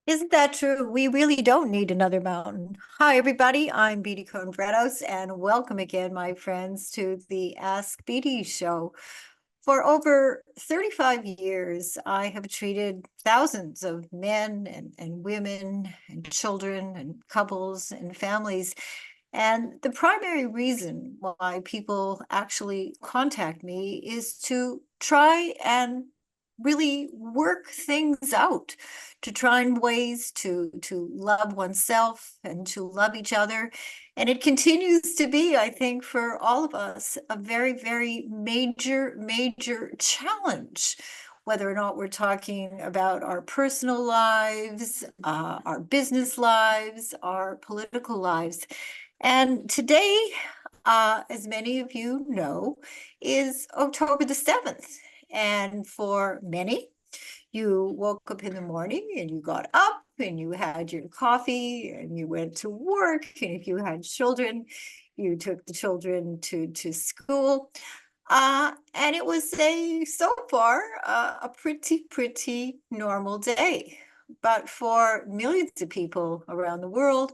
Isn't that true? We really don't need another mountain. Hi, everybody. I'm Beatty and welcome again, my friends, to the Ask Beatty show. For over 35 years, I have treated thousands of men and women and children and couples and families. And the primary reason why people actually contact me is to try and really work things out, to try and ways to love oneself and to love each other. And it continues to be, I think, for all of us, a very, very major challenge, whether or not we're talking about our personal lives, our business lives, our political lives. And today, as many of you know, is October the 7th. And for many, you woke up in the morning and you got up and you had your coffee and you went to work. And if you had children, you took the children to school. And it was so far, a pretty normal day. But for millions of people around the world,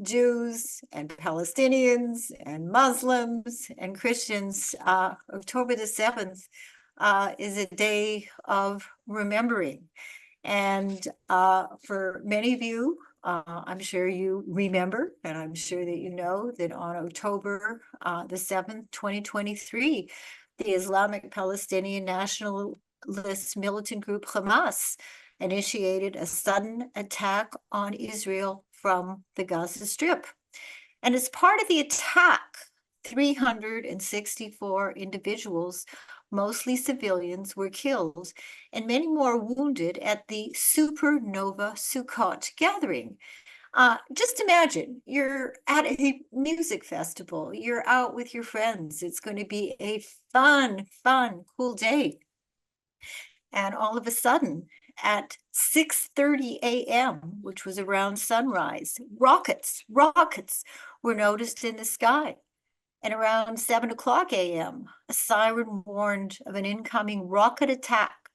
Jews and Palestinians and Muslims and Christians, October the 7th is a day of remembering. And for many of you, I'm sure you remember, and I'm sure that you know that on October the 7th, 2023, the Islamic Palestinian nationalist militant group Hamas initiated a sudden attack on Israel from the Gaza Strip. And as part of the attack, 364 individuals, mostly civilians, were killed and many more wounded at the Supernova Sukkot gathering. Just imagine you're at a music festival, you're out with your friends. It's going to be a fun, cool day. And all of a sudden, at 6:30 a.m., which was around sunrise, rockets were noticed in the sky. And around 7 o'clock a.m., a siren warned of an incoming rocket attack,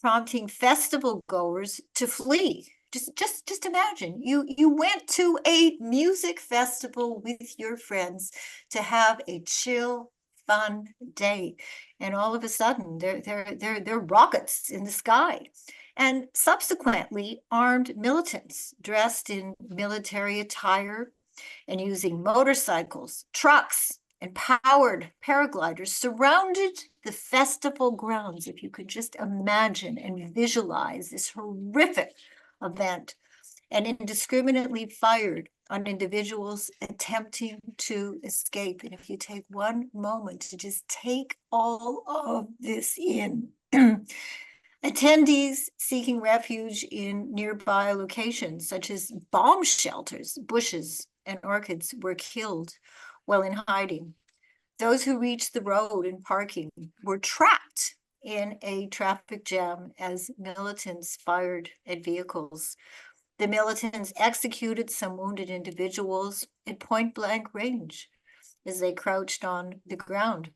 prompting festival goers to flee. Just imagine you went to a music festival with your friends to have a chill, fun day, and all of a sudden there are rockets in the sky. And subsequently, armed militants dressed in military attire and using motorcycles, trucks, and powered paragliders surrounded the festival grounds. If you could just imagine and visualize this horrific event, and indiscriminately fired on individuals attempting to escape. And if you take one moment to just take all of this in, attendees seeking refuge in nearby locations, such as bomb shelters, bushes, and orchids, were killed while in hiding. Those who reached the road and parking were trapped in a traffic jam as militants fired at vehicles. The militants executed some wounded individuals at point blank range as they crouched on the ground.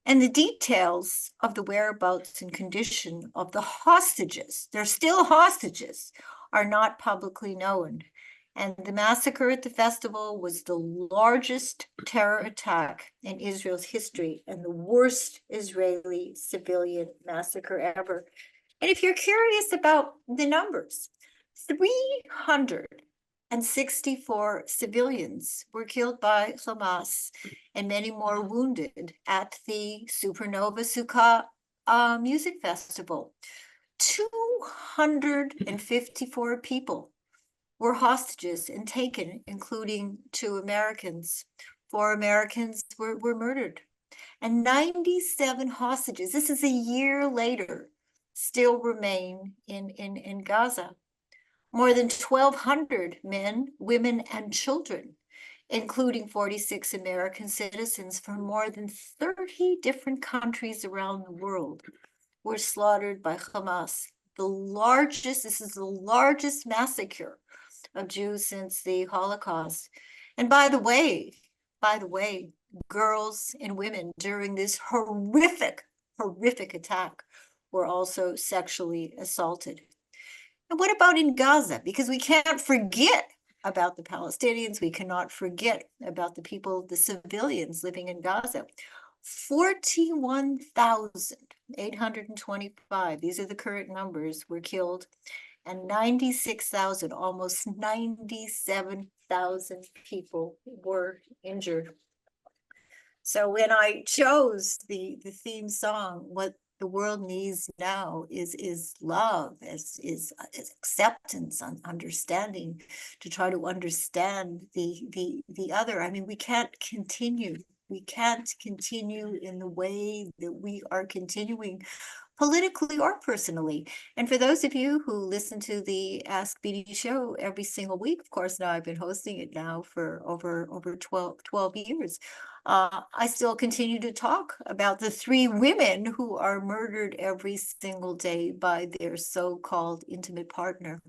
And the details of the whereabouts and condition of the hostages, they're still hostages, are not publicly known. And the massacre at the festival was the largest terror attack in Israel's history and the worst Israeli civilian massacre ever. And if you're curious about the numbers, 364 civilians were killed by Hamas and many more wounded at the Supernova Sukkot music festival. 254 people were hostages and taken, including 2 Americans. 4 Americans were murdered. And 97 hostages, this is a year later, still remain in Gaza. More than 1,200 men, women, and children, including 46 American citizens from more than 30 different countries around the world, were slaughtered by Hamas. This is the largest massacre of Jews since the Holocaust. And by the way, girls and women during this horrific attack were also sexually assaulted. And what about in Gaza? Because we can't forget about the Palestinians. We cannot forget about the people, the civilians living in Gaza. 41,825, these are the current numbers, were killed, and 96,000, almost 97,000 people were injured. So when I chose the theme song, what the world needs now is love, is acceptance, and understanding, to try to understand the other. I mean, we can't continue. We can't continue in the way that we are continuing, politically or personally. And for those of you who listen to the Ask BD show every single week, of course, now I've been hosting it now for over 12 years. I still continue to talk about the 3 women who are murdered every single day by their so-called intimate partner.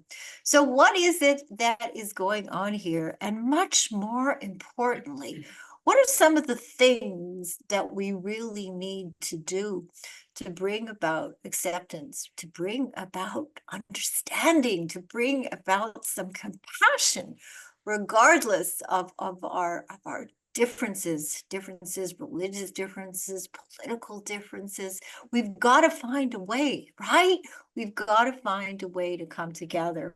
So what is it that is going on here? And much more importantly, what are some of the things that we really need to do to bring about acceptance, to bring about understanding, to bring about some compassion, regardless of our differences, religious differences, political differences? We've got to find a way, right? We've got to find a way to come together.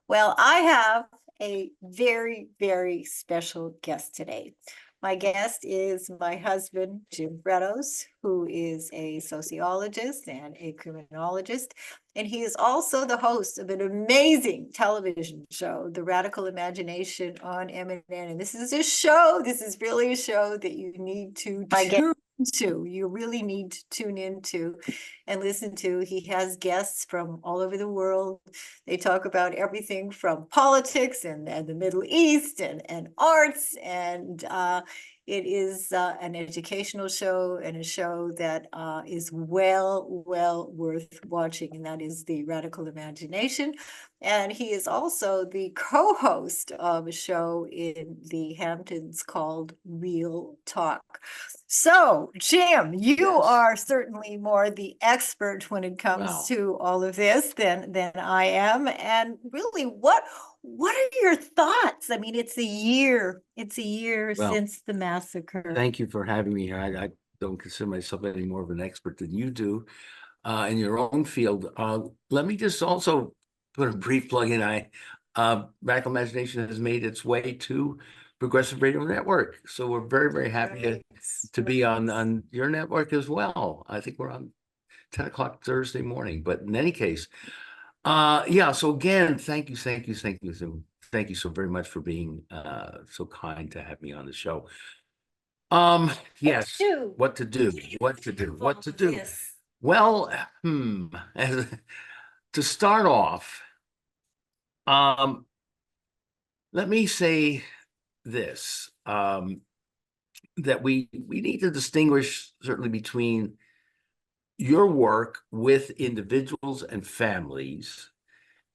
Well, I have a very, very special guest today. My guest is my husband, Jim Bredos, who is a sociologist and a criminologist. And he is also the host of an amazing television show, The Radical Imagination on MNN. And this is really a show that you need to tune to. You really need to tune into and listen to. He has guests from all over the world. They talk about everything from politics and the Middle East and arts. And it is an educational show, and a show that is well worth watching, and that is The Radical Imagination. And he is also the co-host of a show in the Hamptons called Real Talk. So, Jim, you are certainly more the expert when it comes to all of this than I am. And really, what are your thoughts? I mean, it's a year since the massacre. Thank you for having me here. I don't consider myself any more of an expert than you do in your own field. Let me just also put a brief plug in. Radical Imagination has made its way to Progressive Radio Network. So we're very, very happy to be on your network as well. I think we're on 10 o'clock Thursday morning. But in any case, so again, thank you so very much for being so kind to have me on the show. Yes, what to do. Yes. Well, to start off, let me say this, that we need to distinguish certainly between your work with individuals and families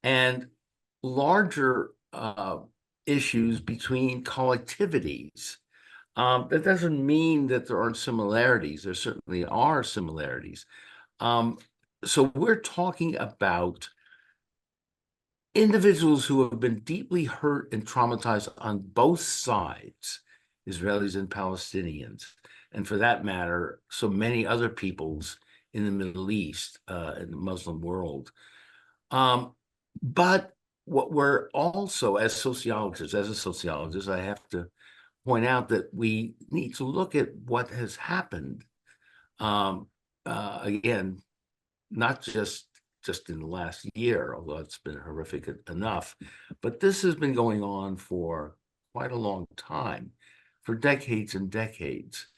and larger issues between collectivities. That doesn't mean that there aren't similarities. There certainly are similarities. So we're talking about individuals who have been deeply hurt and traumatized on both sides, Israelis and Palestinians, and for that matter, so many other peoples in the Middle East, in the Muslim world. But what we're also, as a sociologist, I have to point out that we need to look at what has happened. Again, not just in the last year, although it's been horrific enough, but this has been going on for quite a long time, for decades and decades.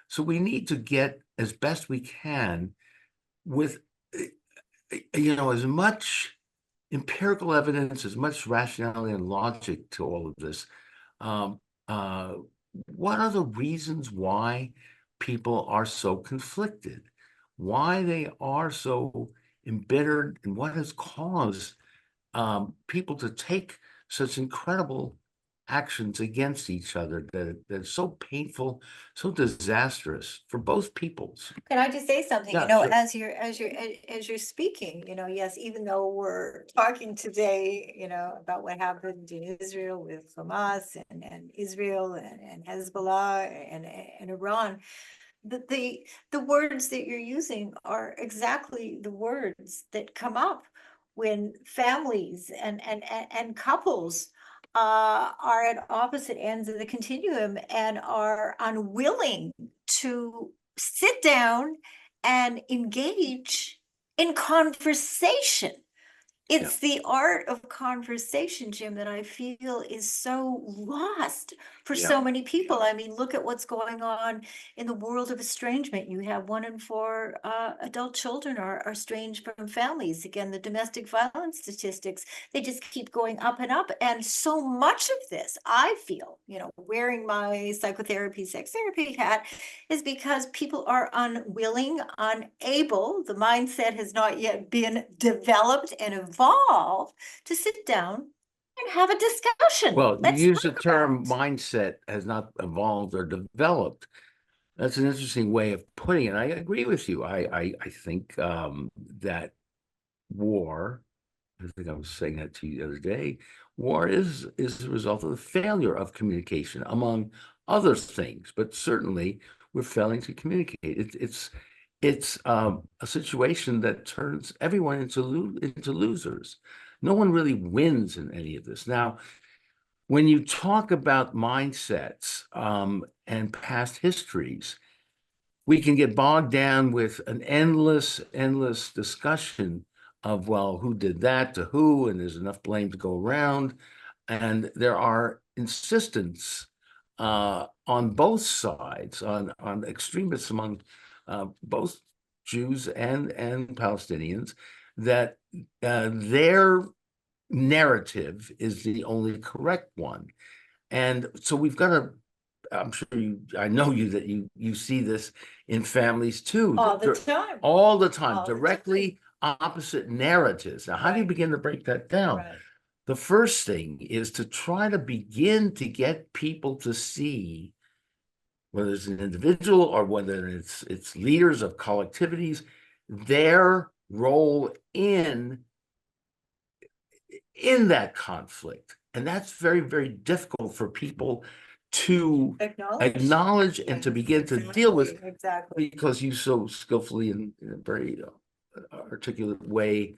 So we need to get, as best we can, with as much empirical evidence, as much rationality and logic to all of this. What are the reasons why people are so conflicted? Why they are so embittered, and what has caused people to take such incredible actions against each other that are so painful, so disastrous for both peoples. Can I just say something? Yeah, sure. As you're speaking, yes, even though we're talking today, about what happened in Israel with Hamas and Israel and Hezbollah and Iran, the words that you're using are exactly the words that come up when families and couples are at opposite ends of the continuum and are unwilling to sit down and engage in conversation. Yeah. It's the art of conversation, Jim, that I feel is so lost for Yeah. so many people. I mean, look at what's going on in the world of estrangement. You have 1 in 4 adult children are estranged from families. Again, the domestic violence statistics, they just keep going up and up. And so much of this, I feel, wearing my psychotherapy, sex therapy hat, is because people are unwilling, unable, the mindset has not yet been developed and evolved to sit down and have a discussion. Well, you Let's use the talk term about it. mindset has not evolved or developed. That's an interesting way of putting it. I agree with you. I think that war, I think I was saying that to you the other day, war is the result of the failure of communication, among other things, but certainly we're failing to communicate. It's a situation that turns everyone into losers. No one really wins in any of this. Now, when you talk about mindsets and past histories, we can get bogged down with an endless discussion of, well, who did that to who, and there's enough blame to go around. And there are insistence on both sides, on extremists among both Jews and Palestinians, that their narrative is the only correct one. And so we've got to, I know you, that you see this in families too. All the time. All the time, All the time. directly opposite narratives. Now, how do you Right. begin to break that down? Right. The first thing is to try to begin to get people to see, whether it's an individual or whether it's leaders of collectivities, their role in that conflict. And that's very, very difficult for people to acknowledge and to begin to deal with, Exactly. because you so skillfully and in a very articulate way,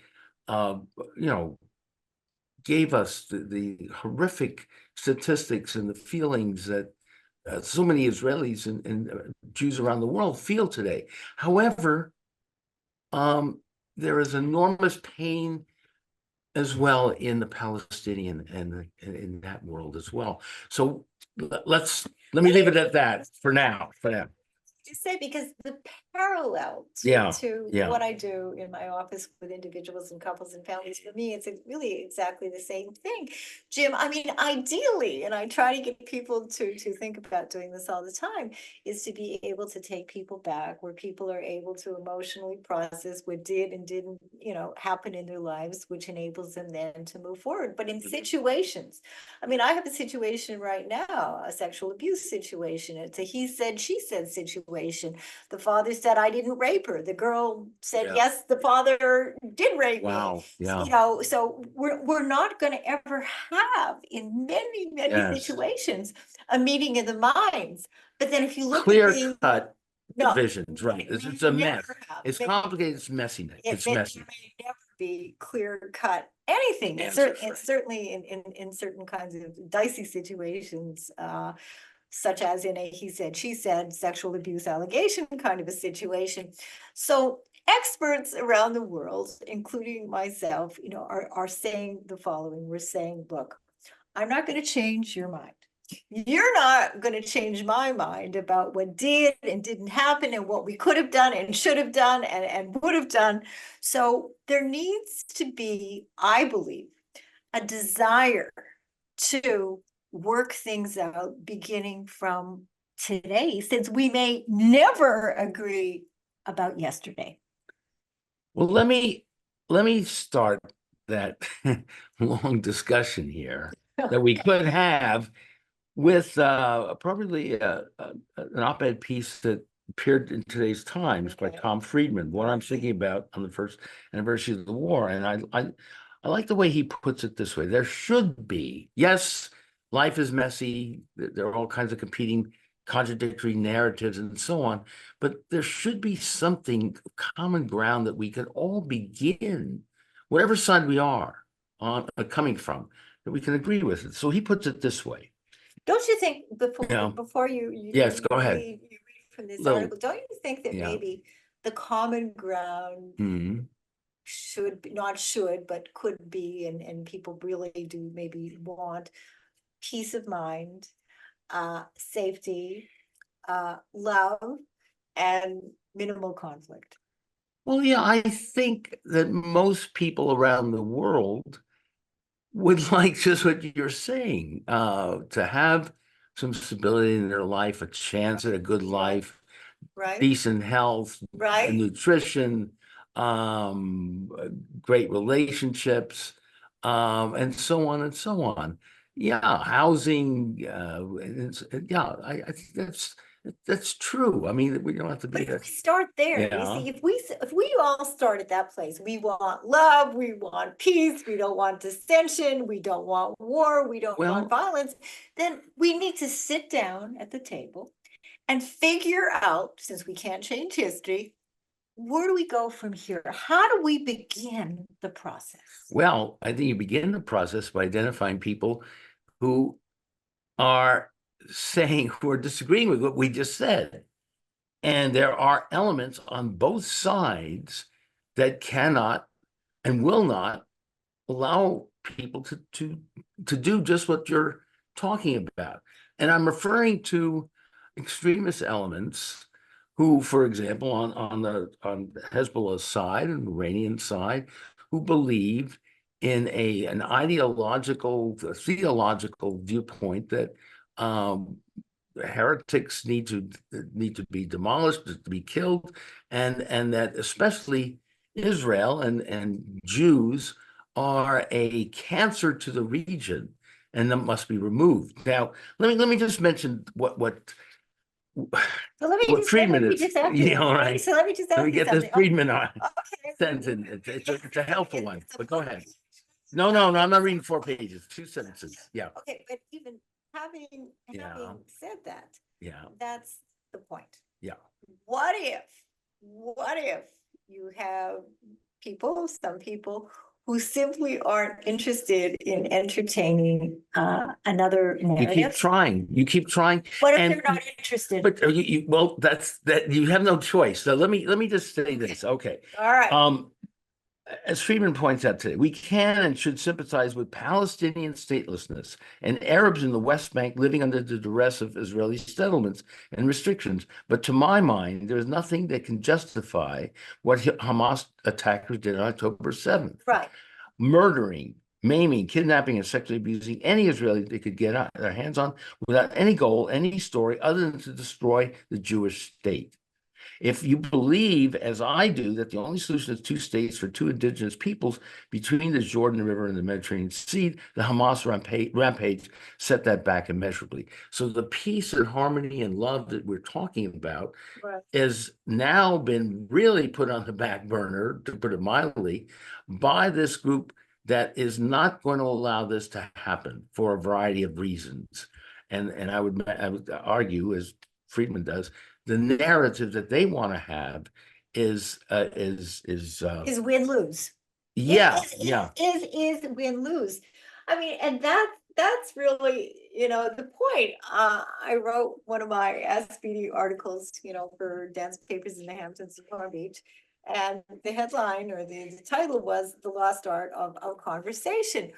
you know, gave us the horrific statistics and the feelings that so many Israelis and Jews around the world feel today. However, there is enormous pain as well in the Palestinian and in that world as well. So let me leave it at that for now. To say, because the parallel Yeah, to yeah. what I do in my office with individuals and couples and families, for me, it's really exactly the same thing. Jim, I mean, ideally, and I try to get people to think about doing this all the time, is to be able to take people back where people are able to emotionally process what did and didn't, happen in their lives, which enables them then to move forward. But in situations, I mean, I have a situation right now, a sexual abuse situation. It's a he said, she said situation. The father said, I didn't rape her. The girl said, Yeah. yes, the father did rape Wow. me. Yeah. So we're not going to ever have, in many, many Yes. situations, a meeting of the minds. But then if you look Clear at the cut no, divisions, right? It's a mess. It's May- complicated. It's messy. It's messy. may never be clear cut anything. It's certainly in certain kinds of dicey situations, such as in a he said, she said, sexual abuse allegation kind of a situation. So experts around the world, including myself, are saying the following. We're saying, look, I'm not going to change your mind. You're not going to change my mind about what did and didn't happen and what we could have done and should have done and would have done. So there needs to be, I believe, a desire to work things out beginning from today, since we may never agree about yesterday. Well, let me start that long discussion here that we could have with probably an op-ed piece that appeared in today's Times by Okay. Tom Friedman, what I'm thinking about on the first anniversary of the war. And I like the way he puts it this way. There should be, yes, life is messy. There are all kinds of competing, contradictory narratives and so on, but there should be something common ground that we can all begin, whatever side we are on coming from, that we can agree with it. So he puts it this way. Don't you think Yeah. before you Yes, go ahead. read from this Little, article, don't you think that yeah. maybe the common ground Mhm. should be, not should, but could be, and people really do maybe want peace of mind, safety, love, and minimal conflict. Well, yeah, I think that most people around the world would like just what you're saying, to have some stability in their life, a chance at a good life, Right? decent health, Right? nutrition, um, great relationships, and so on and so on. Yeah, housing, yeah, I think that's true. I mean, we don't have to But be if we start there, you yeah. see, if we all start at that place, we want love, we want peace, we don't want dissension, we don't want war, we don't want Well, violence, then we need to sit down at the table and figure out, since we can't change history, where do we go from here? How do we begin the process? well, I think you begin the process by identifying people who are saying, who are disagreeing with what we just said. And there are elements on both sides that cannot and will not allow people to do just what you're talking about. And I'm referring to extremist elements who, for example, on Hezbollah's side and Iranian side, who believe in an ideological, theological viewpoint that heretics need to be demolished, to be killed, and that especially Israel and Jews are a cancer to the region and that must be removed. Now, let me just mention So let me what just let Friedman me is. just ask you. All right. So let me just Let ask me you get this something. Friedman Okay. sentence. It's a helpful one, It's a but go ahead. page. No, I'm not reading 4 pages, 2 sentences. Yeah, Okay, but even having yeah, said that, yeah, that's the point. yeah. What if you have some people who simply aren't interested in entertaining another You keep narrative? trying. You keep trying, What if they're and not interested? but well, that's that you have no choice. So let me just say this. Okay. All right. As Friedman points out today, we can and should sympathize with Palestinian statelessness and Arabs in the West Bank living under the duress of Israeli settlements and restrictions. But to my mind, there is nothing that can justify what Hamas attackers did on October 7th. Right. Murdering, maiming, kidnapping, and sexually abusing any Israeli they could get their hands on without any goal, any story other than to destroy the Jewish state. If you believe, as I do, that the only solution is 2 states for 2 indigenous peoples between the Jordan River and the Mediterranean Sea, the Hamas rampage set that back immeasurably. So the peace and harmony and love that we're talking about Right. has now been really put on the back burner, to put it mildly, by this group that is not going to allow this to happen for a variety of reasons. And I would argue, as Friedman does, the narrative that they want to have is Is win-lose. yeah, yeah. Is win-lose. I mean, and that's really, the point. I wrote one of my SBD articles, for dance papers in the Hamptons and Palm Beach. And the headline or the title was The Lost Art of Conversation,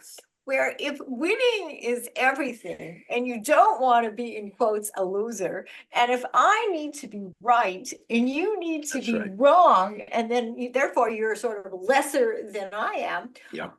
where if winning is everything and you don't want to be, in quotes, a loser, and if I need to be right and you need to That's be right. wrong, and then therefore you're sort of lesser than I am, Yeah.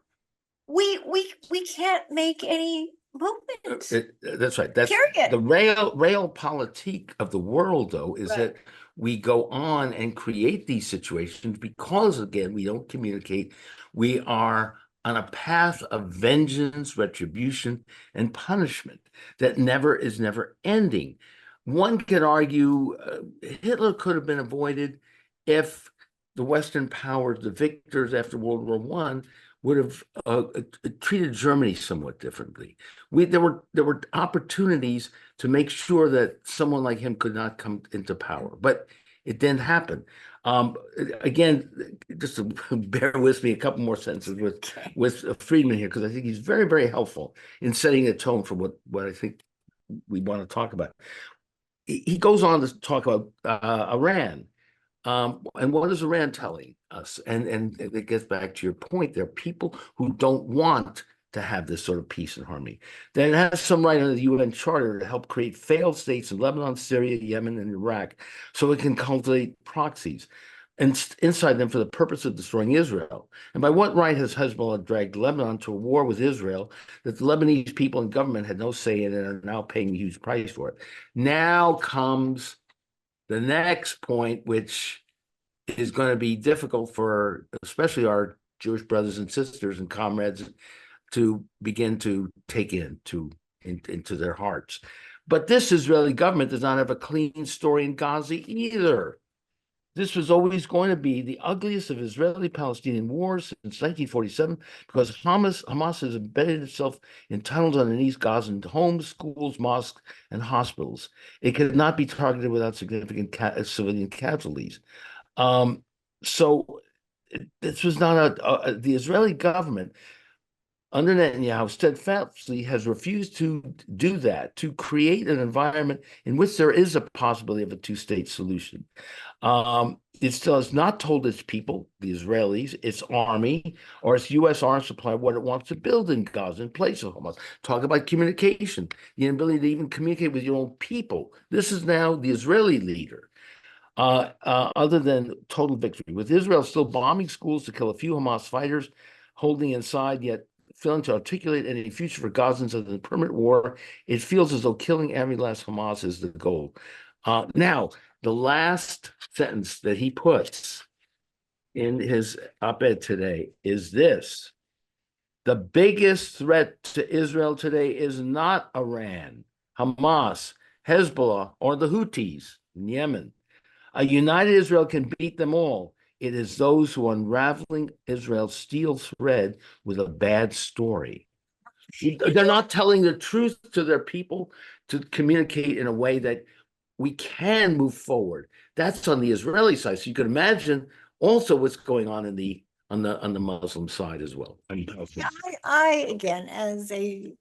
we can't make any movement. That's right. That's Period. the realpolitik of the world, though, is Right. that we go on and create these situations because, again, we don't communicate. We are on a path of vengeance, retribution, and punishment that is never ending. One could argue Hitler could have been avoided if the Western powers, the victors after World War One, would have treated Germany somewhat differently. There were opportunities to make sure that someone like him could not come into power, but it didn't happen. Again, just to bear with me a couple more sentences with Friedman here, because I think he's very, very helpful in setting a tone for what I think we want to talk about. He goes on to talk about Iran. And what is Iran telling us? And it gets back to your point. There are people who don't want to have this sort of peace and harmony. Then it has some right under the UN Charter to help create failed states in Lebanon, Syria, Yemen, and Iraq, so it can cultivate proxies and inside them for the purpose of destroying Israel. And by what right has Hezbollah dragged Lebanon to a war with Israel that the Lebanese people and government had no say in and are now paying a huge price for it? Now comes the next point, which is going to be difficult for especially our Jewish brothers and sisters and comrades to begin to take into their hearts. But this Israeli government does not have a clean story in Gaza either. This was always going to be the ugliest of Israeli-Palestinian wars since 1947 because Hamas has embedded itself in tunnels underneath Gazan homes, schools, mosques, and hospitals. It cannot be targeted without significant civilian casualties. So this was not the Israeli government under Netanyahu steadfastly has refused to do that, to create an environment in which there is a possibility of a two-state solution. It still has not told its people, the Israelis, its army, or its U.S. arms supply what it wants to build in Gaza in place of Hamas. Talk about communication, the inability to even communicate with your own people. This is now the Israeli leader. Other than total victory, with Israel still bombing schools to kill a few Hamas fighters, holding inside, yet failing to articulate any future for Gazans other than permanent war, it feels as though killing every last Hamas is the goal. Now, the last sentence that he puts in his op-ed today is this: the biggest threat to Israel today is not Iran, Hamas, Hezbollah, or the Houthis in Yemen. A united Israel can beat them all. It is those who are unraveling Israel's steel thread with a bad story. They're not telling the truth to their people to communicate in a way that we can move forward. That's on the Israeli side. So you can imagine also what's going on on the Muslim side as well. Yeah, I again, as a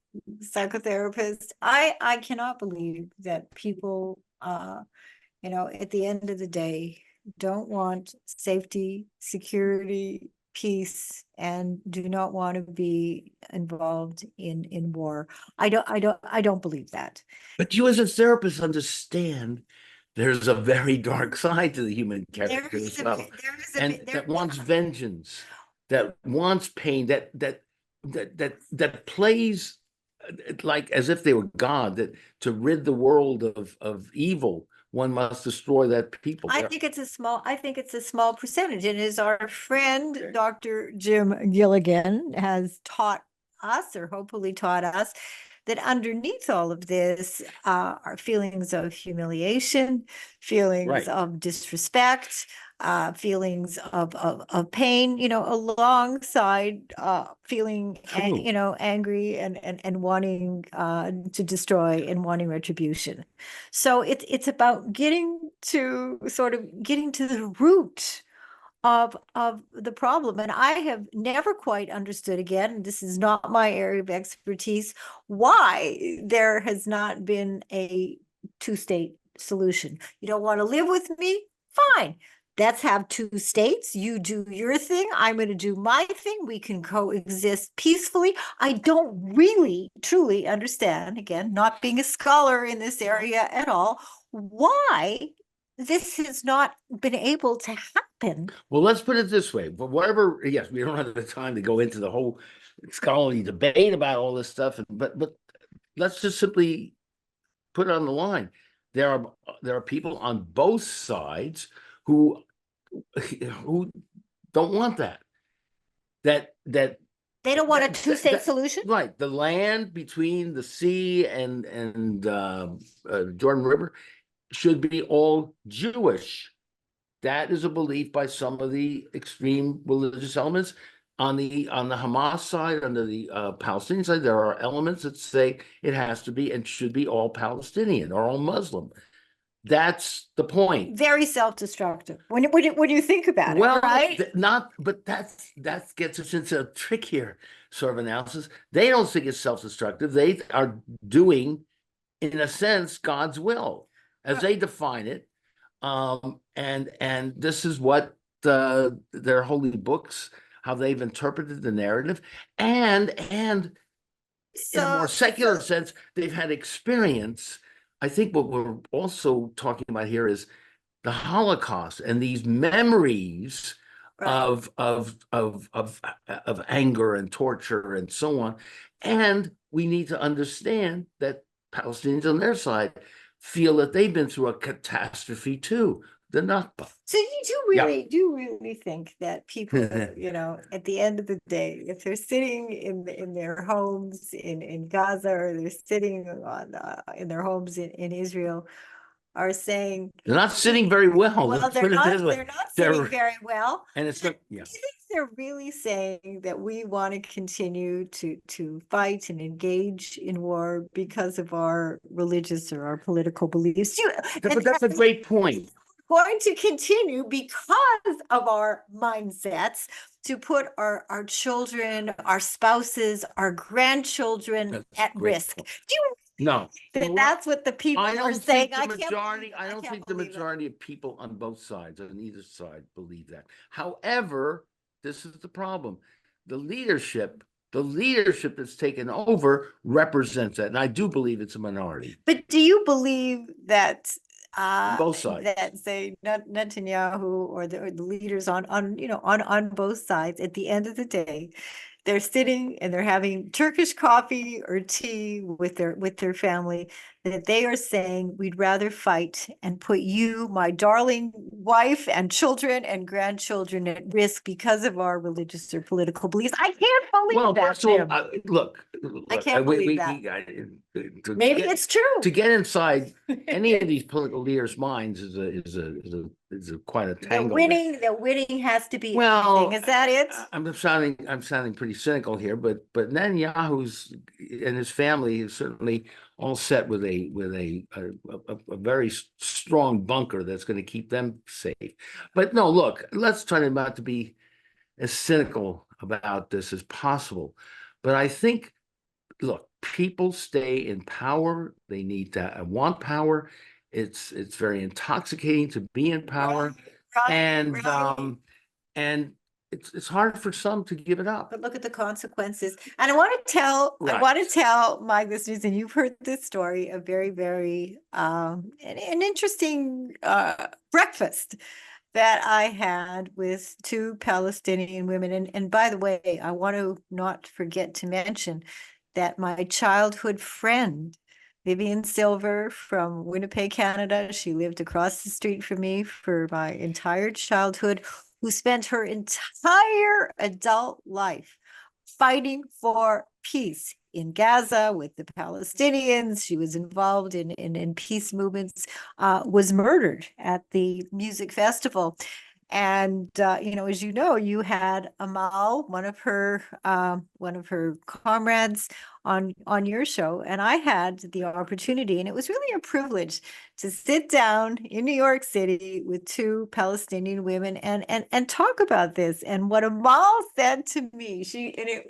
psychotherapist, I cannot believe that people at the end of the day, don't want safety, security, peace, and do not want to be involved in war. I don't believe that. But you as a therapist understand there's a very dark side to the human There character is as a, well. there is a, And there, that wants vengeance, that wants pain, that plays like as if they were God, that to rid the world of evil, one must destroy that people. I think it's a small percentage. And as our friend, Dr. Jim Gilligan has taught us, or hopefully taught us, that underneath all of this are feelings of humiliation, feelings Right. of disrespect, feelings of pain, alongside feeling, True. angry and wanting to destroy and wanting retribution. So it's about getting to the root of the problem. And I have never quite understood, again, this is not my area of expertise, why there has not been a two-state solution. You don't want to live with me? Fine. Let's have two states. You do your thing. I'm going to do my thing. We can coexist peacefully. I don't really, truly understand, again, not being a scholar in this area at all, why this has not been able to happen. Well, let's put it this way. But whatever, yes, we don't have the time to go into the whole scholarly debate about all this stuff, but let's just simply put it on the line. There are people on both sides who don't want that They don't want a two-state solution? Right, the land between the sea and Jordan River should be all Jewish. That is a belief by some of the extreme religious elements. On the Hamas side, on the Palestinian side, there are elements that say it has to be and should be all Palestinian or all Muslim. That's the point. Very self-destructive when you think about it, Well, right? not, but that gets us into a trickier sort of analysis. They don't think it's self-destructive. They are doing, in a sense, God's will as they define it. And this is what their holy books, how they've interpreted the narrative, and in a more secular sense, they've had experience. I think what we're also talking about here is the Holocaust and these memories of anger and torture and so on. And we need to understand that Palestinians on their side feel that they've been through a catastrophe too, the Nakba. So you do you really think that people, at the end of the day, if they're sitting in their homes in Gaza, or they're sitting on in their homes in Israel, are saying they're not sitting very well. Well, they're not sitting very well. And it's not, Do you think they're really saying that we want to continue to fight and engage in war because of our religious or our political beliefs? but that's a great point. Going to continue because of our mindsets to put our children, our spouses, our grandchildren at risk. Do you No, that's what the people are saying? I don't think the majority of people on both sides, on either side, believe that. However, this is the problem. The leadership that's taken over represents that. And I do believe it's a minority. But do you believe that both sides, that say Netanyahu or the leaders on both sides, at the end of the day, they're sitting and they're having Turkish coffee or tea with their family, that they are saying, we'd rather fight and put you, my darling wife and children and grandchildren, at risk because of our religious or political beliefs? I can't believe that. So, look, I can't believe that. Maybe it's true. To get inside any of these political leaders' minds is quite a tangle. The winning has to be everything. Is that it? I'm sounding pretty cynical here, but Netanyahu's and his family is certainly all set with a very strong bunker that's going to keep them safe. But no, look, let's try not to be as cynical about this as possible. But I think, look, people stay in power. They need to want power. It's very intoxicating to be in power, and it's hard for some to give it up. But look at the consequences. And I want to tell my listeners, and you've heard this story, a very, very an interesting breakfast that I had with two Palestinian women. And by the way, I want to not forget to mention that my childhood friend, Vivian Silver from Winnipeg, Canada, she lived across the street from me for my entire childhood, who spent her entire adult life fighting for peace in Gaza with the Palestinians. She was involved in peace movements, was murdered at the music festival. And as you had Amal, one of her comrades, on your show, and I had the opportunity, and it was really a privilege to sit down in New York City with two Palestinian women and talk about this. And what Amal said to me,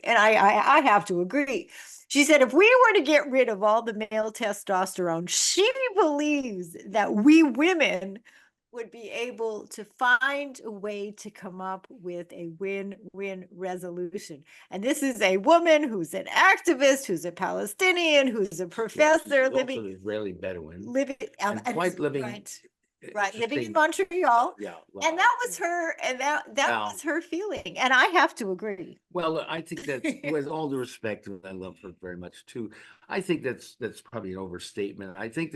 I have to agree. She said, if we were to get rid of all the male testosterone, she believes that we women would be able to find a way to come up with a win-win resolution. And this is a woman who's an activist, who's a Palestinian, who's a professor, living Israeli Bedouin, living in Montreal. Yeah, and that was her, was her feeling, and I have to agree. Well, I think that's, with all the respect, and I love her very much too, I think that's probably an overstatement. I think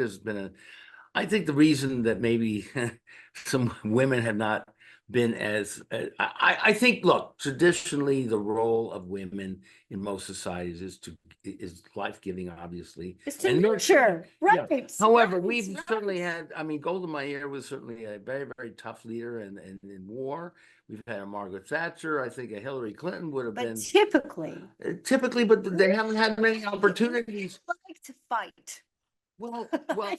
the reason that maybe some women have not been as I think, look, traditionally the role of women in most societies is life-giving, obviously, It's to and nurture, yeah. right? However, Right, we've certainly right. had, I mean, Golda Meir was certainly a very, very tough leader and in war. We've had a Margaret Thatcher. I think a Hillary Clinton would have But been typically, but they haven't had many opportunities. like to fight. Well,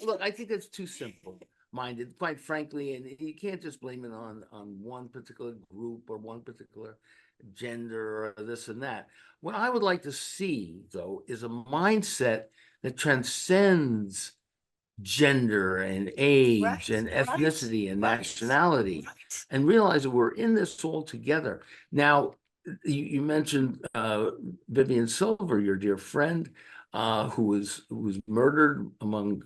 look, I think it's too simple minded, quite frankly, and you can't just blame it on one particular group or one particular gender or this and that. What I would like to see, though, is a mindset that transcends gender and age Right, and right, ethnicity and right, nationality right. and realize that we're in this all together. Now, you mentioned Vivian Silver, your dear friend, who was murdered among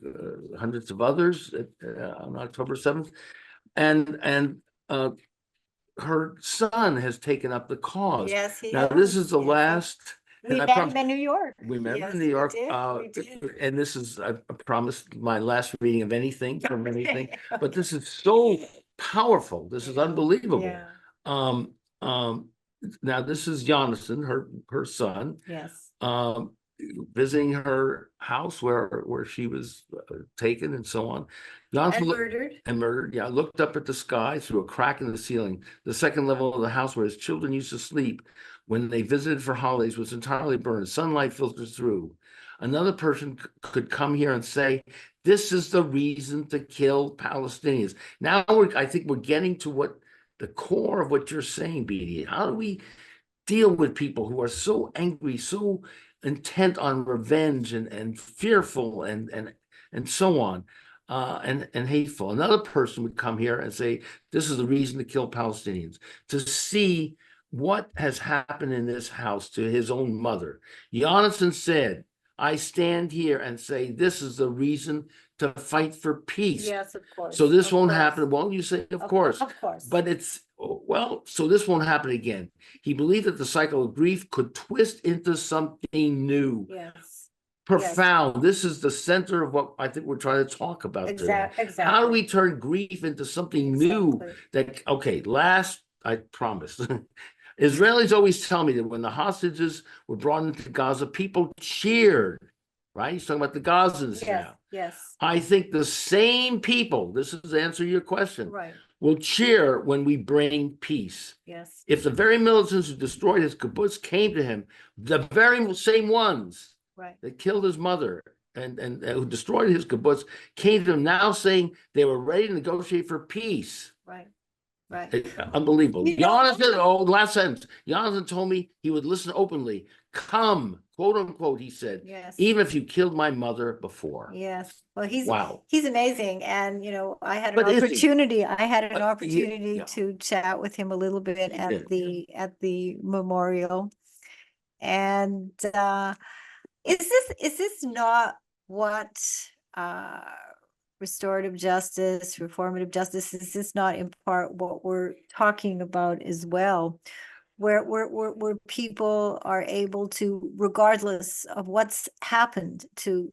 hundreds of others on October 7th. And uh, her son has taken up the cause. Yes, he Now, this is has. the Yes, last, we and I met promise him in New York. we met in Yes, New we York, did. We did. and this is, I promised my last reading of anything from anything, but this is so powerful. This is Yeah, unbelievable. yeah, Um, um, now this is Jonathan, her son, yes. um, visiting her house where she was taken and so on. Jonathan And murdered. and murdered. Yeah, looked up at the sky through a crack in the ceiling. The second level of the house where his children used to sleep when they visited for holidays was entirely burned. Sunlight filters through. Another person could come here and say, "This is the reason to kill Palestinians." Now I think we're getting to what the core of what you're saying, Beatty. How do we deal with people who are so angry, so intent on revenge and fearful and so on, and hateful? Another person would come here and say, "This is the reason to kill Palestinians." To see what has happened in this house to his own mother. Jonathan said, "I stand here and say this is the reason to fight for peace." Yes, of course. So this Of won't course. happen. Well, you say, of course, Of course. but it's, well, so this won't happen again. He believed that the cycle of grief could twist into something new, Yes. profound. This is the center of what I think we're trying to talk about today. Exactly. How do we turn grief into something new that, okay, last, I promise. Israelis always tell me that when the hostages were brought into Gaza, people cheered, right? He's talking about the Gazans now. Yes. I think the same people, this is the answer to your question, Right. will cheer when we bring peace. Yes. If the very militants who destroyed his kibbutz came to him, the very same ones that killed his mother and who destroyed his kibbutz came to him now saying they were ready to negotiate for peace. Right. Unbelievable. You know, Jonathan, last sentence. Jonathan told me he would listen openly. Come, quote unquote, he said, yes. even if you killed my mother before. Yes. Well, he's wow. He's amazing. And I had But an is he? opportunity. I had an opportunity yeah. to chat with him a little bit Yeah. at the memorial. And is this not what restorative justice, reformative justice, is this not in part what we're talking about as well? Where people are able to, regardless of what's happened, to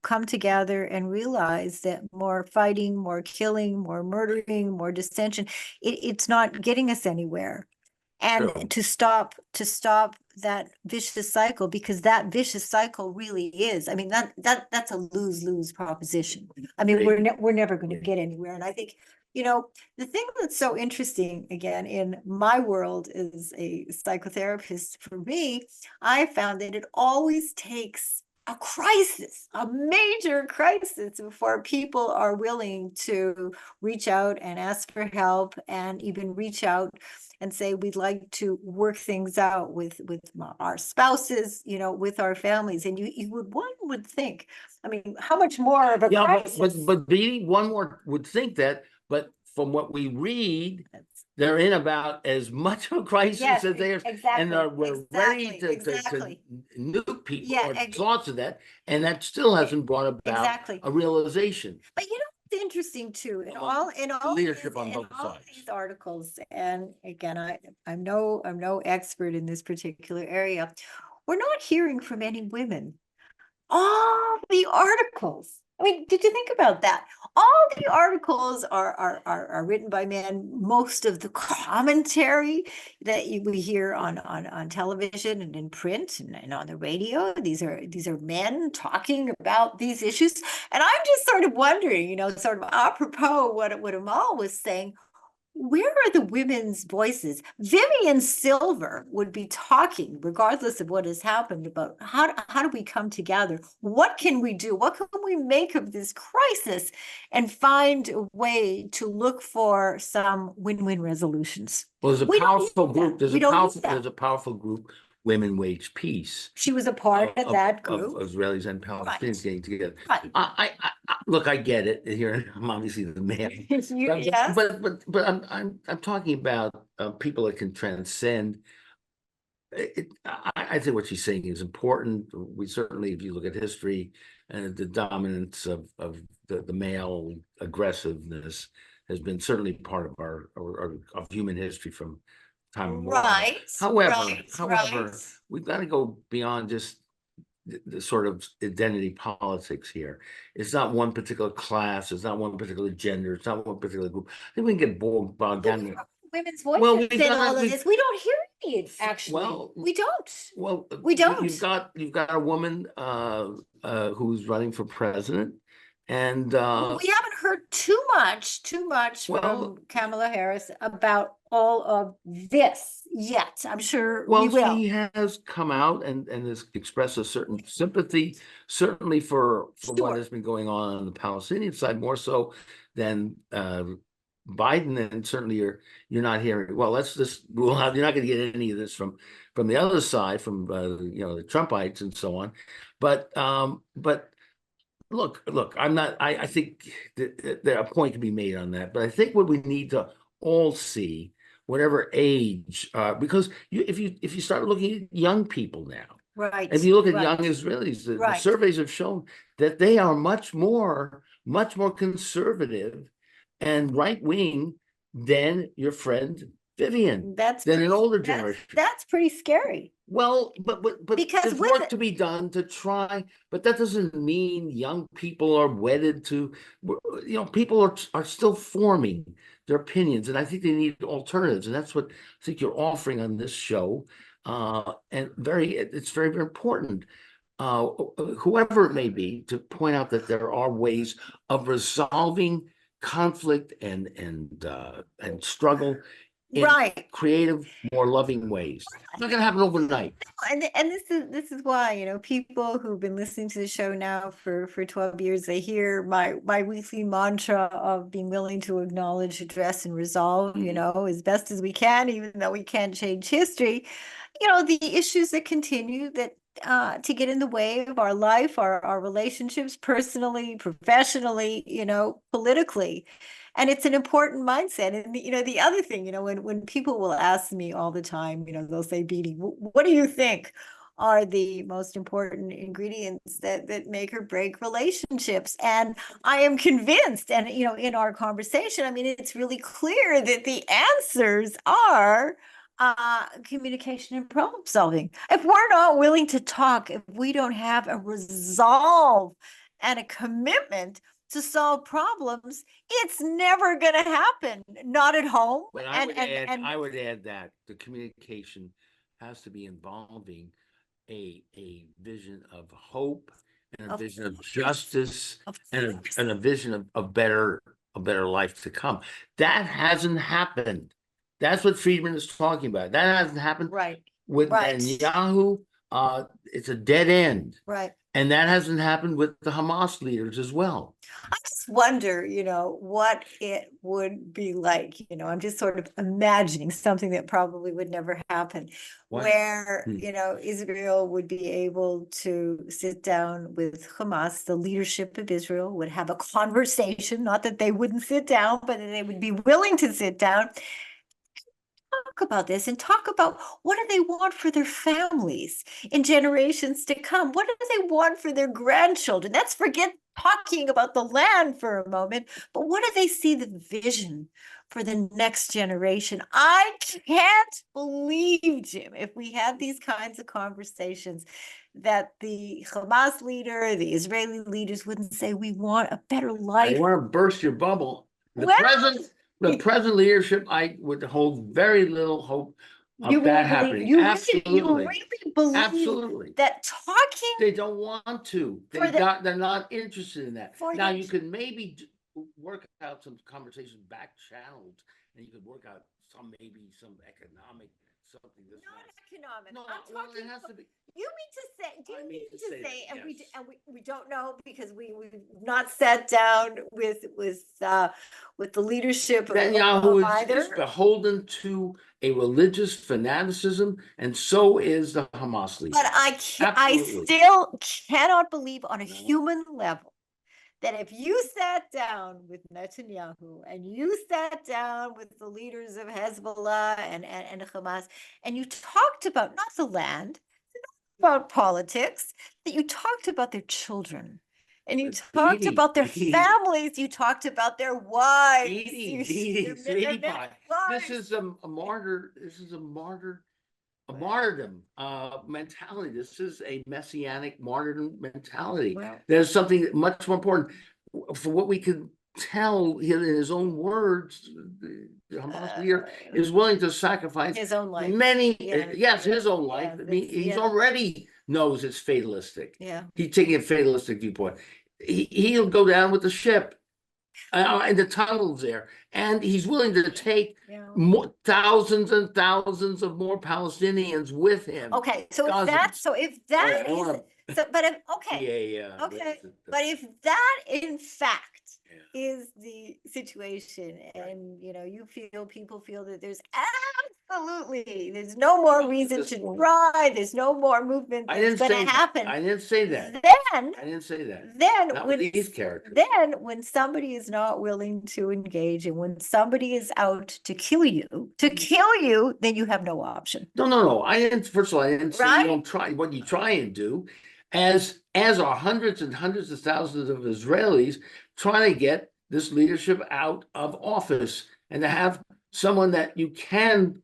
come together and realize that more fighting, more killing, more murdering, more dissension, it's not getting us anywhere. And True. to stop that vicious cycle, because that vicious cycle really is, I mean, that's a lose-lose proposition. I mean, we're never going to get anywhere. And I think, the thing that's so interesting, again, in my world as a psychotherapist, for me, I found that it always takes a crisis, a major crisis, before people are willing to reach out and ask for help, and even reach out and say, we'd like to work things out with our spouses, with our families. And one would think, I mean, how much more of a crisis? But one more would think that, but from what we read, they're in about as much of a crisis as theirs, and we're ready to nuke people or thoughts of that, and that still hasn't brought about a realization. But it's interesting too, in all leadership on both sides. These articles, and again, I'm no expert in this particular area. We're not hearing from any women. All the articles I mean, did you think about that? All the articles are written by men. Most of the commentary that we hear on television and in print and on the radio, these are men talking about these issues. And I'm just sort of wondering, sort of apropos what Amal was saying, where are the women's voices? Vivian Silver would be talking, regardless of what has happened, about how do we come together? What can we do? What can we make of this crisis and find a way to look for some win-win resolutions? Well, there's a We don't powerful need that. group, there's We a don't need powerful, that. there's a powerful group, Women Wage Peace, She was a part of that of group. Israelis and Right. Palestinians getting together. Right. Look, I get it here. I'm obviously the man, Yes. but I'm talking about people that can transcend. I think what she's saying is important. We certainly, if you look at history and the dominance of the male aggressiveness has been certainly part of our of human history from time immemorial. Right. However, Right. we've got to go beyond just the sort of identity politics here. It's not one particular class, it's not one particular gender, it's not one particular group. I think we can get bogged down there. Women's Well, voices in all of this. We don't hear it, actually. Well, we don't. Well, We don't. You've got a woman who's running for president, and We haven't heard too much well, from Kamala Harris about all of this yet. I'm sure we well, will. she has come out and has expressed a certain sympathy, certainly for what Sure. has been going on the Palestinian side, more so than Biden, and certainly you're not hearing. Well, let's just rule out. You're not going to get any of this from the other side, from the Trumpites and so on. But look, I'm not. I think that a point can be made on that. But I think what we need to all see, whatever age, because if you start looking at young people now, Right. if you look at Right. young Israelis, the Right. surveys have shown that they are much more conservative and right wing than your friend Vivian, than an older generation. That's pretty scary. Well, but Because there's work to be done to try, but that doesn't mean young people are wedded to, people are still forming their opinions, and I think they need alternatives, and that's what I think you're offering on this show. And it's very, very important, whoever it may be, to point out that there are ways of resolving conflict and struggle in Right. creative, more loving ways. It's not going to happen overnight. And this is why, people who've been listening to the show now for 12 years, they hear my weekly mantra of being willing to acknowledge, address, and resolve, as best as we can, even though we can't change history. The issues that continue that to get in the way of our life, our relationships, personally, professionally, politically. And it's an important mindset. And the other thing, when people will ask me all the time, they'll say, Beatty, what do you think are the most important ingredients that make or break relationships? And I am convinced, and in our conversation, I mean, it's really clear that the answers are communication and problem solving. If we're not willing to talk, if we don't have a resolve and a commitment to solve problems, it's never going to happen. Not at home. But I would add that the communication has to be involving a vision of hope, and a vision of justice, and a vision of a better life to come. That hasn't happened. That's what Friedman is talking about. That hasn't happened. Right. With Netanyahu. It's a dead end. Right. And that hasn't happened with the Hamas leaders as well. I just wonder, what it would be like. I'm just sort of imagining something that probably would never happen, where, Israel would be able to sit down with Hamas. The leadership of Israel would have a conversation, not that they wouldn't sit down, but that they would be willing to sit down, talk about this, and talk about what do they want for their families in generations to come. What do they want for their grandchildren? Let's forget talking about the land for a moment, but what do they see the vision for the next generation? I can't believe, Jim, if we had these kinds of conversations, that the Hamas leader, the Israeli leaders wouldn't say, we want a better I life. want to burst your bubble. The Well, present leadership, I would hold very little hope you of that really believe, happening. you Absolutely. really believe Absolutely. that talking They don't want to. For the- They're not interested in that. for Now the- you could maybe work out some conversations back channeled, and you could work out maybe some economic something. That's not economic. No, I'm well, talking it has to be. You mean to say, do I you mean mean to to say say, that, and yes. we don't know because we've not sat down with the leadership of Netanyahu is either. beholden to a religious fanaticism, and so is the Hamas leader. But I Absolutely. still cannot believe on a No. human level that if you sat down with Netanyahu and you sat down with the leaders of Hezbollah and Hamas, and you talked about not the land, about politics, that you talked about their children. And you talked about their families. You talked about their wives. Sweetie pie. This is a martyr. This is a martyrdom mentality. This is a messianic martyrdom mentality. There's something much more important for what we can tell in his own words. The Hamas leader is willing to sacrifice his own life. Many, his own life. I mean, he's already knows it's fatalistic. Yeah, he's taking a fatalistic viewpoint. He'll go down with the ship in the tunnels there, and he's willing to take thousands and thousands of more Palestinians with him. Okay, so if that but if that in fact is the situation, and people feel that there's no more reason to try, there's no more movement that's going to happen. I didn't say that. Then I didn't say that. Then when these characters. Then when somebody is not willing to engage, and when somebody is out to kill you, then you have no option. No. I didn't. First of all, I didn't say you don't try. What you try and do, as are hundreds and hundreds of thousands of Israelis trying to get this leadership out of office, and to have someone that can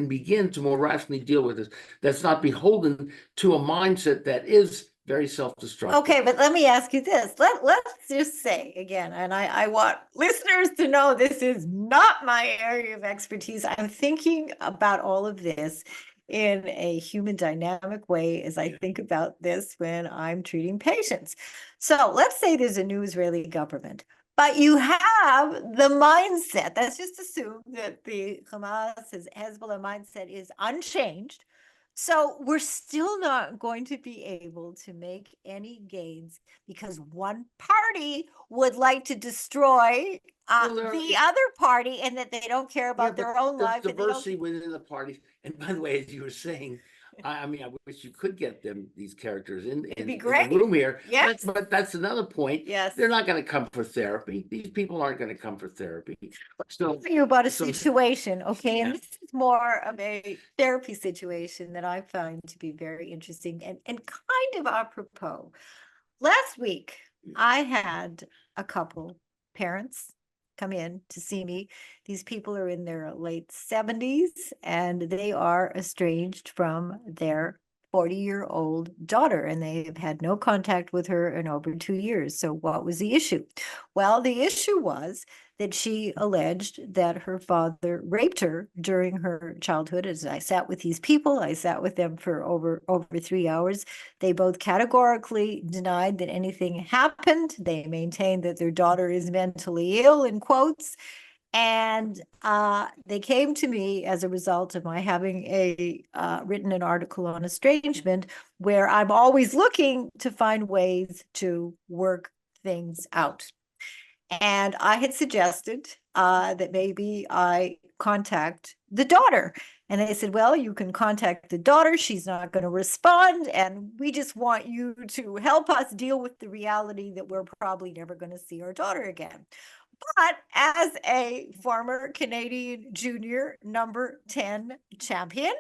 begin to more rationally deal with this, that's not beholden to a mindset that is very self-destructive. Okay, but let me ask you this. Let's just say again, and I want listeners to know this is not my area of expertise. I'm thinking about all of this in a human dynamic way as I think about this when I'm treating patients. So let's say there's a new Israeli government. But you have the mindset. Let's just assume that the Hezbollah mindset is unchanged. So we're still not going to be able to make any gains because one party would like to destroy the other party, and that they don't care about their own life. Diversity within the parties. And by the way, as you were saying, I wish you could get these characters in the room here. Yes. But that's another point. Yes. They're not going to come for therapy. These people aren't going to come for therapy. So you about a situation, okay? And this is more of a therapy situation that I find to be very interesting and kind of apropos. Last week, I had a couple parents come in to see me. These people are in their late 70s, and they are estranged from their 40-year-old daughter, and they have had no contact with her in over 2 years. So what was the issue? Well, the issue was that she alleged that her father raped her during her childhood. As I sat with these people, I sat with them for over 3 hours. They both categorically denied that anything happened. They maintained that their daughter is mentally ill, in quotes. And they came to me as a result of my having written an article on estrangement, where I'm always looking to find ways to work things out. And I had suggested that maybe I contact the daughter. And they said, well, you can contact the daughter. She's not going to respond. And we just want you to help us deal with the reality that we're probably never going to see our daughter again. But as a former Canadian junior number 10 champion,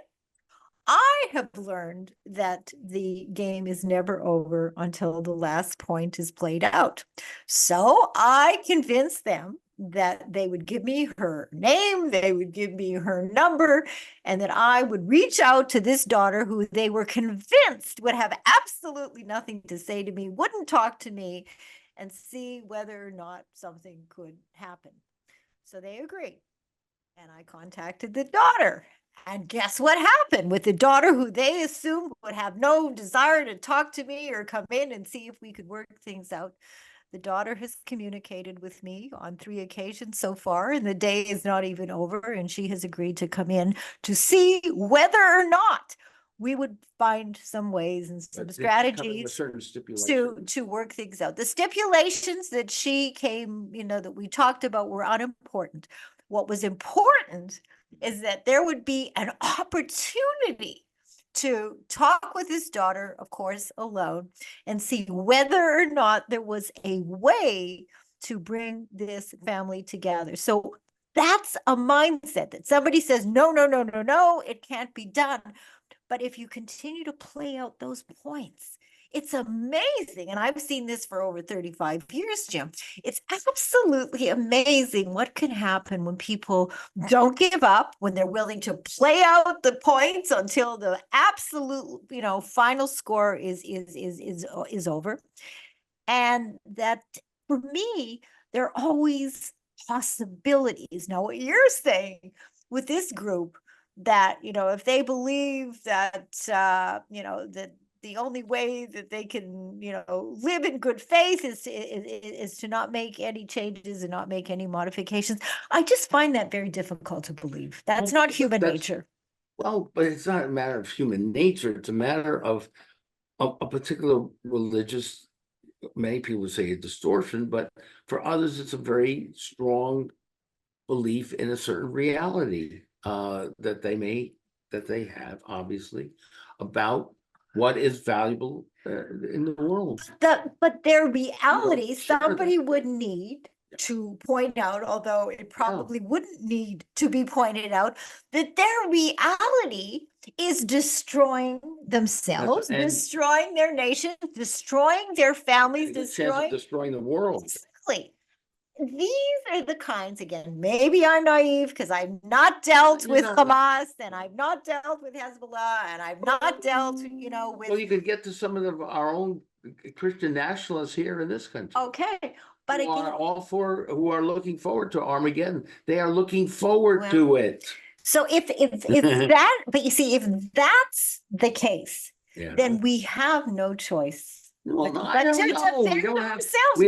I have learned that the game is never over until the last point is played out. So I convinced them that they would give me her name, they would give me her number, and that I would reach out to this daughter who they were convinced would have absolutely nothing to say to me, wouldn't talk to me, and see whether or not something could happen. So they agreed. And I contacted the daughter. And guess what happened with the daughter who they assumed would have no desire to talk to me or come in and see if we could work things out? The daughter has communicated with me on 3 occasions so far, and the day is not even over, and she has agreed to come in to see whether or not we would find some ways and some strategies to work things out. The stipulations that she came, that we talked about were unimportant. What was important is that there would be an opportunity to talk with his daughter, of course, alone, and see whether or not there was a way to bring this family together. So that's a mindset that somebody says, no, no, no, no, no, it can't be done. But if you continue to play out those points, it's amazing. And I've seen this for over 35 years, Jim. It's absolutely amazing what can happen when people don't give up, when they're willing to play out the points until the absolute, final score is over. And that, for me, there are always possibilities. Now, what you're saying with this group, that, if they believe that, that the only way that they can, live in good faith is to not make any changes and not make any modifications. I just find that very difficult to believe. That's not human nature. Well, but it's not a matter of human nature. It's a matter of a particular religious, many people say a distortion, but for others, it's a very strong belief in a certain reality that they have, obviously, about what is valuable in the world. But their reality, somebody would need to point out, although it probably wouldn't need to be pointed out, that their reality is destroying themselves, destroying their nation, destroying their families, destroying the world. Exactly. These are the kinds, again, maybe I'm naive because I've not dealt with Hamas, and I've not dealt with Hezbollah, and I've not dealt, with. Well, you could get to some of our own Christian nationalists here in this country. Okay. But who are looking forward to Armageddon. They are looking forward to it. So if that, but you see, if that's the case, then we have no choice. Well, no, I don't know. We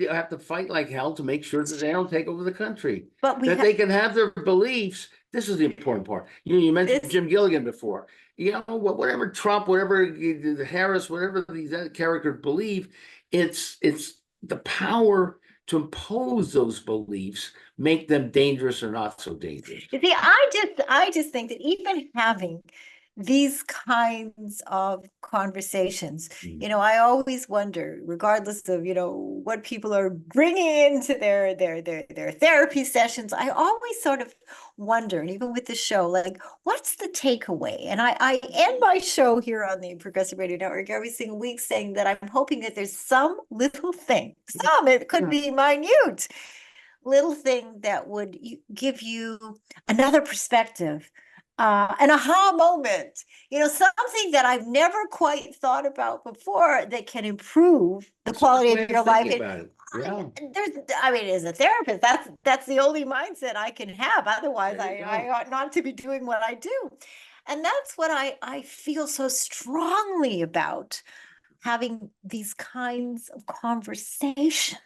have to fight like hell to make sure that they don't take over the country. But they can have their beliefs. This is the important part. You mentioned Jim Gilligan before. Whatever Trump, whatever Harris, whatever these characters believe, it's the power to impose those beliefs, make them dangerous or not so dangerous. You see, I just think that even having these kinds of conversations, I always wonder, regardless of, what people are bringing into their therapy sessions, I always sort of wonder, and even with the show, like, what's the takeaway? And I end my show here on the Progressive Radio Network every single week saying that I'm hoping that there's some little thing, it could be minute, little thing that would give you another perspective, an aha moment, something that I've never quite thought about before that can improve the quality of your life. As a therapist, that's the only mindset I can have. Otherwise, I ought not to be doing what I do. And that's what I feel so strongly about, having these kinds of conversations.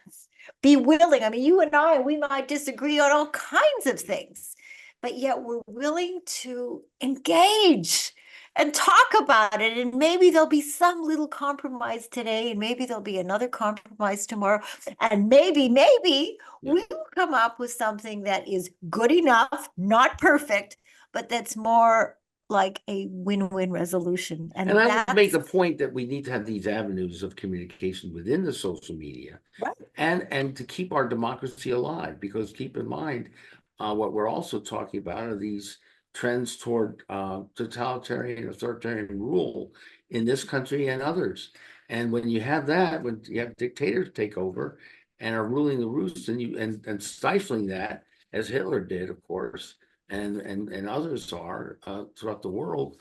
Be willing. You and I, we might disagree on all kinds of things, but yet we're willing to engage and talk about it. And maybe there'll be some little compromise today, and maybe there'll be another compromise tomorrow. And maybe we will come up with something that is good enough, not perfect, but that's more like a win-win resolution. And I would make the point that we need to have these avenues of communication within the social media, and to keep our democracy alive, because keep in mind, what we're also talking about are these trends toward totalitarian, authoritarian rule in this country and others. And when you have that, when you have dictators take over, and are ruling the roost, and stifling that, as Hitler did, of course, and others are throughout the world,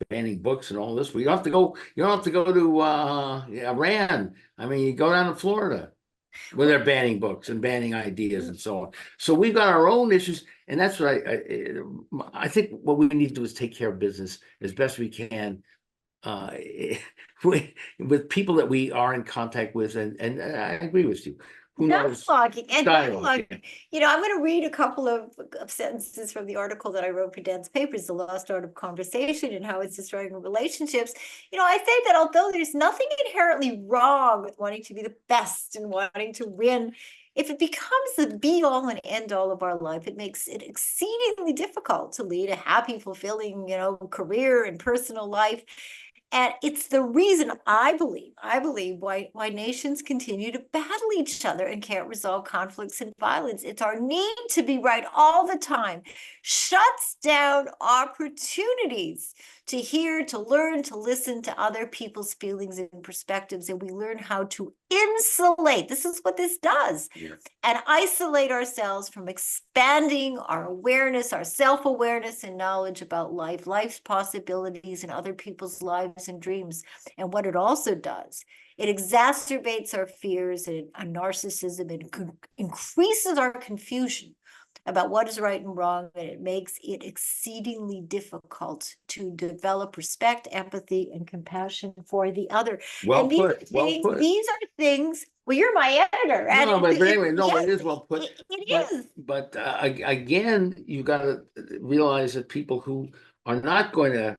banning books and all this. We don't have to go. You don't have to go to Iran. I mean, you go down to Florida where they're banning books and banning ideas and so on. So we've got our own issues, and that's what I think what we need to do is take care of business as best we can uh, with people that we are in contact with, and I agree with you. Who knows? Dialoguing and Dialogue. dialogue. You know, I'm going to read a couple of sentences from the article that I wrote for Dan's Papers, The Lost Art of Conversation and How It's Destroying Relationships. You know, I say that although there's nothing inherently wrong with wanting to be the best and wanting to win, if it becomes the be all and end all of our life, it makes it exceedingly difficult to lead a happy, fulfilling, you know, career and personal life. And it's the reason I believe why nations continue to battle each other and can't resolve conflicts and violence. It's our need to be right all the time shuts down opportunities to hear, to learn, to listen to other people's feelings and perspectives. And we learn how to insulate. This is what this does. Yeah. And isolate ourselves from expanding our awareness, our self-awareness and knowledge about life, life's possibilities and other people's lives and dreams. And what it also does, it exacerbates our fears and narcissism. It increases our confusion about what is right and wrong, and it makes it exceedingly difficult to develop respect, empathy, and compassion for the other. Well And these put. Well things, put. these are things. Well, you're my editor, and No, but anyway, no, yes, it is well put. it is. But again, you got to realize that people who are not going to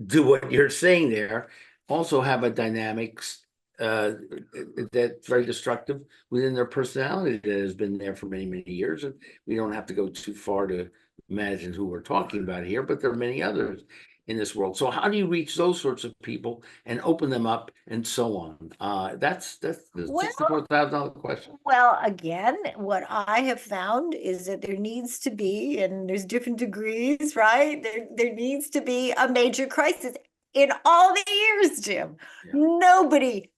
do what you're saying there also have a dynamics that's very destructive within their personality that has been there for many, many years. And we don't have to go too far to imagine who we're talking about here, but there are many others in this world. So how do you reach those sorts of people and open them up and so on? That's the $64,000 question. Well, again, what I have found is that there needs to be, and there's different degrees, right? There needs to be a major crisis. In all the years, Jim, Yeah.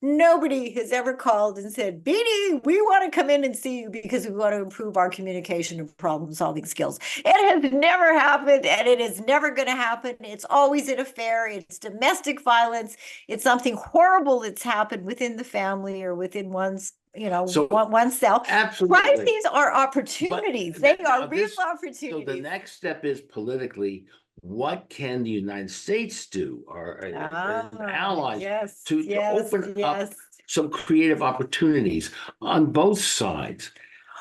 nobody has ever called and said, Beatty, we want to come in and see you because we want to improve our communication and problem solving skills. It has never happened, and it is never going to happen. It's always an affair. It's domestic violence. It's something horrible that's happened within the family or within one's, you know, So, oneself. absolutely. Crises are opportunities. They are real opportunities. So the next step is politically, what can the United States do, or allies, to open up some creative opportunities on both sides?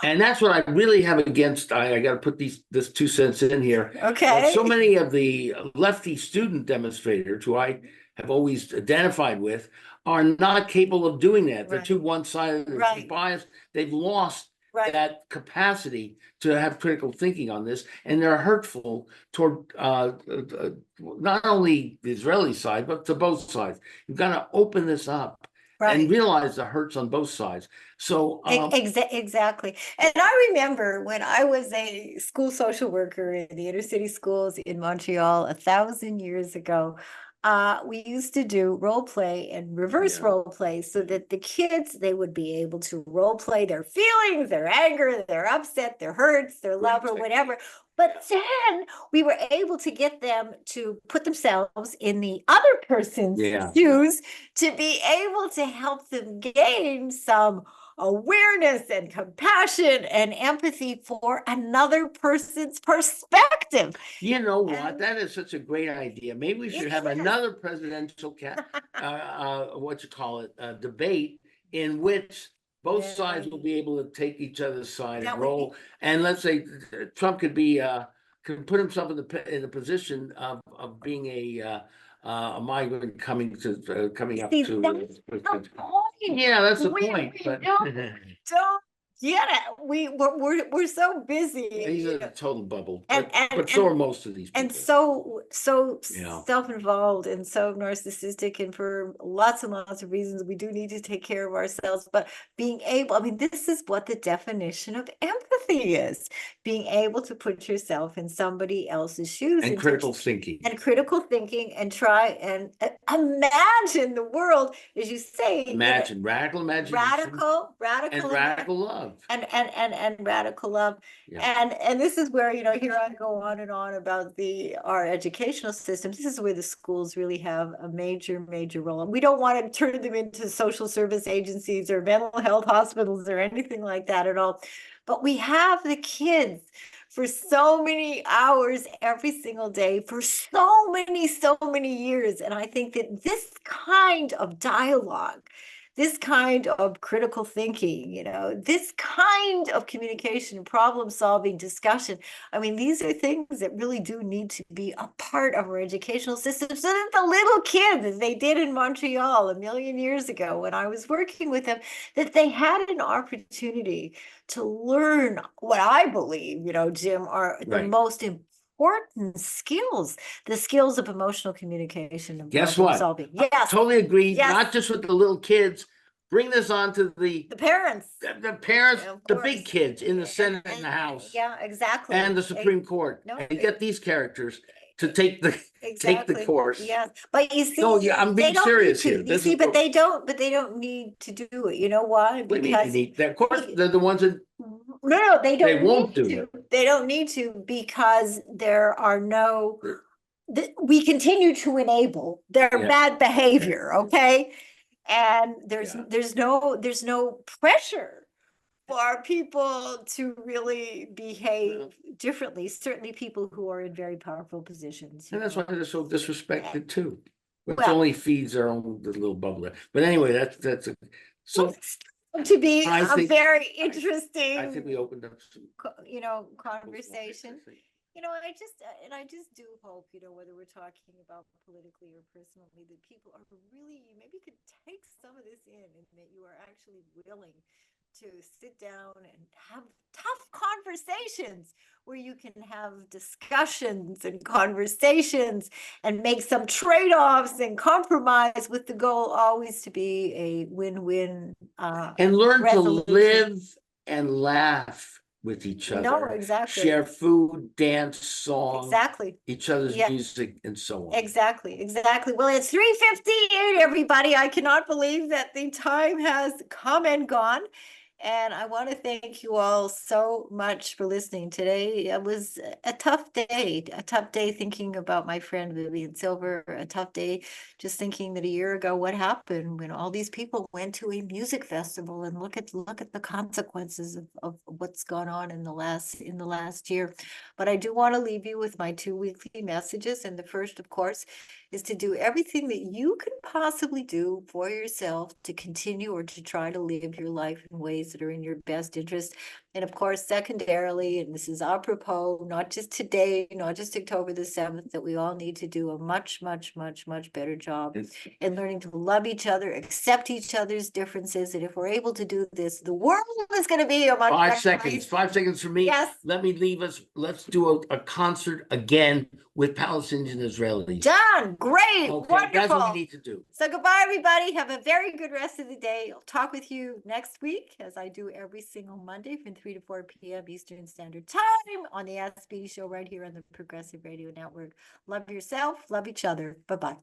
And that's what I really have against. I got to put this 2 cents in here. Okay. So many of the lefty student demonstrators, who I have always identified with, are not capable of doing that. They're too one-sided, they're too biased. They've lost that capacity to have critical thinking on this, and they're hurtful toward not only the Israeli side, but to both sides. You've got to open this up and realize the hurts on both sides. So exactly. And I remember when I was a school social worker in the inner city schools in Montreal 1,000 years ago, we used to do role play and reverse role play so that the kids, they would be able to role play their feelings, their anger, their upset, their hurts, their love, or whatever. But then we were able to get them to put themselves in the other person's shoes to be able to help them gain some awareness and compassion and empathy for another person's perspective. You know what? That is such a great idea. Maybe we should have another presidential debate in which both sides will be able to take each other's side and roll. And let's say Trump could put himself in the position of being a migrant coming up to. Yeah, that's the point. But don't get it. We're so busy. He's a total bubble, but so are most of these people. And so self-involved and so narcissistic, and for lots and lots of reasons, we do need to take care of ourselves. But being able, I mean, this is what the definition of empathy is: being able to put yourself in somebody else's shoes, and critical thinking, and try and imagine the world, as you say. Radical imagination, radical and radical love. love. And radical love. Yeah. And this is where, here I go on and on about our educational system. This is where the schools really have a major role. And we don't want to turn them into social service agencies or mental health hospitals or anything like that at all. But we have the kids for so many hours every single day for so many years. And I think that this kind of dialogue, this kind of critical thinking, this kind of communication, problem solving, discussion. I mean, these are things that really do need to be a part of our educational system so that the little kids, as they did in Montreal a million years ago when I was working with them, that they had an opportunity to learn what I believe, Jim, are the Right. most important skills, the skills of emotional communication and Guess problem what? solving. I Yes, totally agree. Yes. Not just with the little kids. Bring this on to the parents, the parents, of the course. big kids in the Senate and the And- House Yeah, exactly. and the Supreme Court. No, And get these characters to take the exactly. course. Yes, but you see, No, yeah, I'm they being don't need serious to. here. You This see, is but they don't need to do it. You know why? what do you mean they Because need. Of course, they're the ones that no, they they don't won't need do to. it. They don't need to because there are no. We continue to enable their Yeah. bad behavior. Okay, and Yeah. there's no pressure for people to really behave differently. Certainly, people who are in very powerful positions. And that's why they're so disrespected too. Which Well- only feeds their own little bubble. But anyway, that's a, so To be I a think- very I think interesting, we opened up some conversation. I just do hope, whether we're talking about politically or personally, that people are really, maybe could take some of this in and that you are actually willing to sit down and have tough conversations where you can have discussions and conversations and make some trade-offs and compromise with the goal always to be a win-win and learn resolution. to live and laugh with each other. No, exactly. Share food, dance, song, Exactly. each other's Yeah. music, and so on. Exactly. Well, it's 3:58, everybody. I cannot believe that the time has come and gone. And I want to thank you all so much for listening today. It was a tough day thinking about my friend Vivian Silver, a tough day just thinking that a year ago, what happened when all these people went to a music festival, and look at the consequences of what's gone on in the last year. But I do want to leave you with my 2 weekly messages. And the first, of course, is to do everything that you can possibly do for yourself to continue or to try to live your life in ways that are in your best interest. And of course, secondarily, and this is apropos, not just today, not just October the 7th, that we all need to do a much better job in learning to love each other, accept each other's differences. And if we're able to do this, the world is going to be a much better 5 seconds. place. 5 seconds for me. Yes. Let me leave us. Let's do a concert again with Palestinian Israelis. Done. Great. Okay, Wonderful. that's what we need to do. So goodbye, everybody. Have a very good rest of the day. I'll talk with you next week, as I do every single Monday from 3 to 4 p.m. Eastern Standard Time on the Ask Beatty Show right here on the Progressive Radio Network. Love yourself. Love each other. Bye-bye.